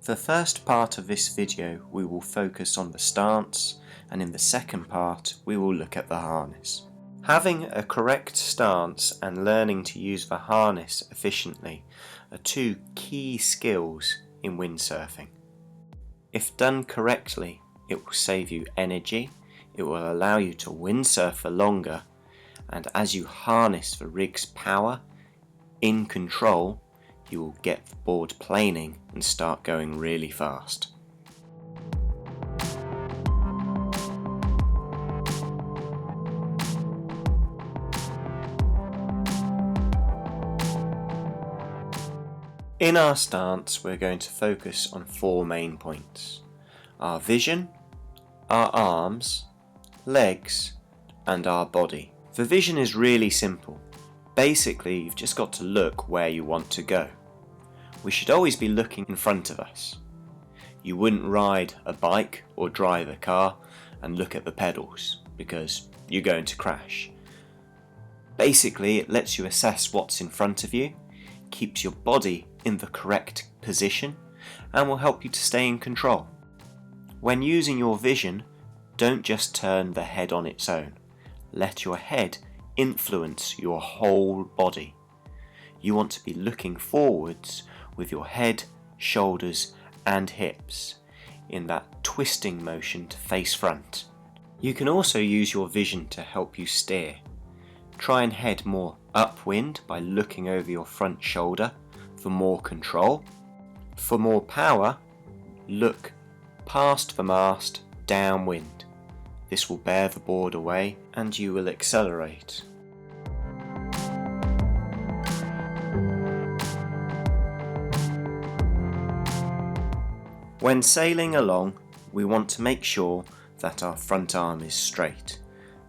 The first part of this video we will focus on the stance, and in the second part we will look at the harness. Having a correct stance and learning to use the harness efficiently are two key skills in windsurfing. If done correctly, it will save you energy, it will allow you to windsurf for longer, and as you harness the rig's power in control, you will get the board planing and start going really fast. In our stance, we're going to focus on four main points: our vision, our arms, legs, and our body. The vision is really simple. Basically, you've just got to look where you want to go. We should always be looking in front of us. You wouldn't ride a bike or drive a car and look at the pedals because you're going to crash. Basically, it lets you assess what's in front of you, keeps your body in the correct position, and will help you to stay in control. When using your vision, don't just turn the head on its own. Let your head influence your whole body. You want to be looking forwards with your head, shoulders, and hips in that twisting motion to face front. You can also use your vision to help you steer. Try and head more upwind by looking over your front shoulder for more control. For more power, look past the mast downwind. This will bear the board away and you will accelerate. When sailing along, we want to make sure that our front arm is straight.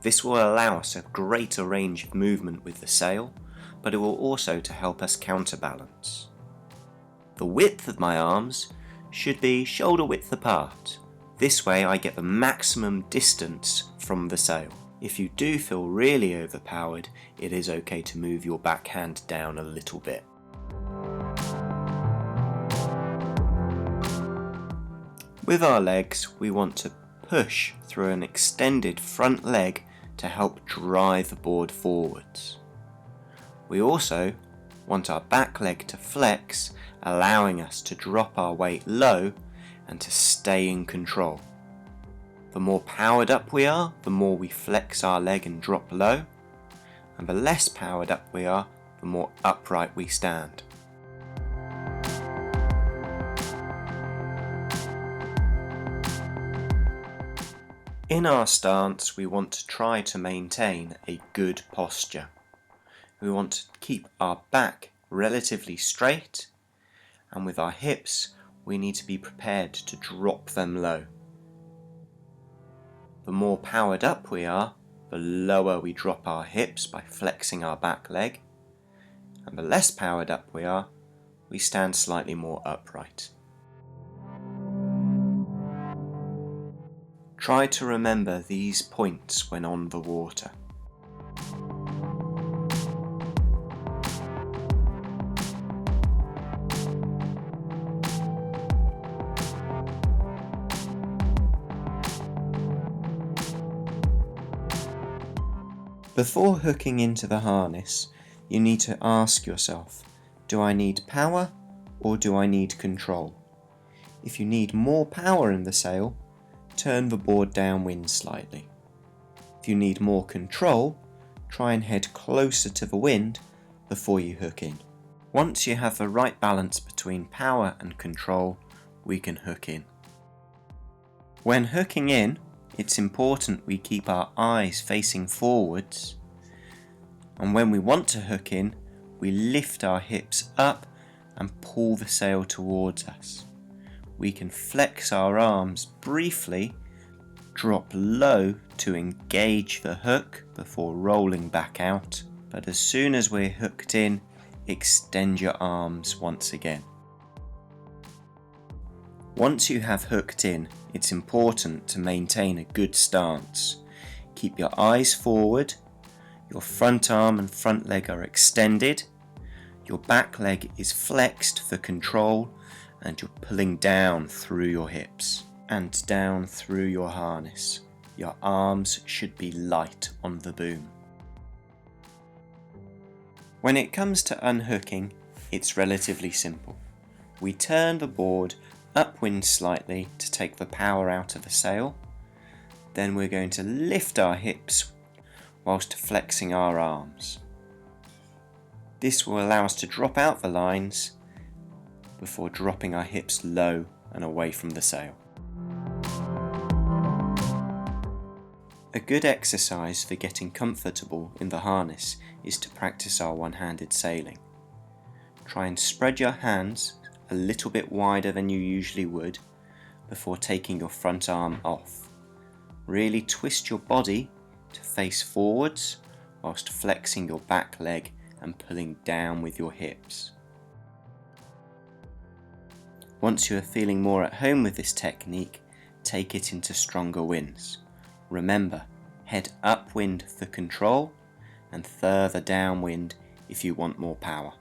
This will allow us a greater range of movement with the sail, but it will also to help us counterbalance. The width of my arms should be shoulder width apart. This way I get the maximum distance from the sail. If you do feel really overpowered, it is okay to move your backhand down a little bit. With our legs, we want to push through an extended front leg to help drive the board forwards. We also want our back leg to flex, allowing us to drop our weight low and to stay in control. The more powered up we are, the more we flex our leg and drop low, and the less powered up we are, the more upright we stand. In our stance, we want to try to maintain a good posture. We want to keep our back relatively straight, and with our hips, we need to be prepared to drop them low. The more powered up we are, the lower we drop our hips by flexing our back leg, and the less powered up we are, we stand slightly more upright. Try to remember these points when on the water. Before hooking into the harness, you need to ask yourself, do I need power or do I need control? If you need more power in the sail, turn the board downwind slightly. If you need more control, try and head closer to the wind before you hook in. Once you have the right balance between power and control, we can hook in. When hooking in, it's important we keep our eyes facing forwards, and when we want to hook in, we lift our hips up and pull the sail towards us. We can flex our arms briefly, drop low to engage the hook before rolling back out, but as soon as we're hooked in, extend your arms once again. Once you have hooked in, it's important to maintain a good stance. Keep your eyes forward, your front arm and front leg are extended, your back leg is flexed for control, and you're pulling down through your hips and down through your harness. Your arms should be light on the boom. When it comes to unhooking, it's relatively simple. We turn the board upwind slightly to take the power out of the sail. Then we're going to lift our hips whilst flexing our arms. This will allow us to drop out the lines before dropping our hips low and away from the sail. A good exercise for getting comfortable in the harness is to practice our one-handed sailing. Try and spread your hands a little bit wider than you usually would before taking your front arm off. Really twist your body to face forwards whilst flexing your back leg and pulling down with your hips. Once you are feeling more at home with this technique, take it into stronger winds. Remember, head upwind for control and further downwind if you want more power.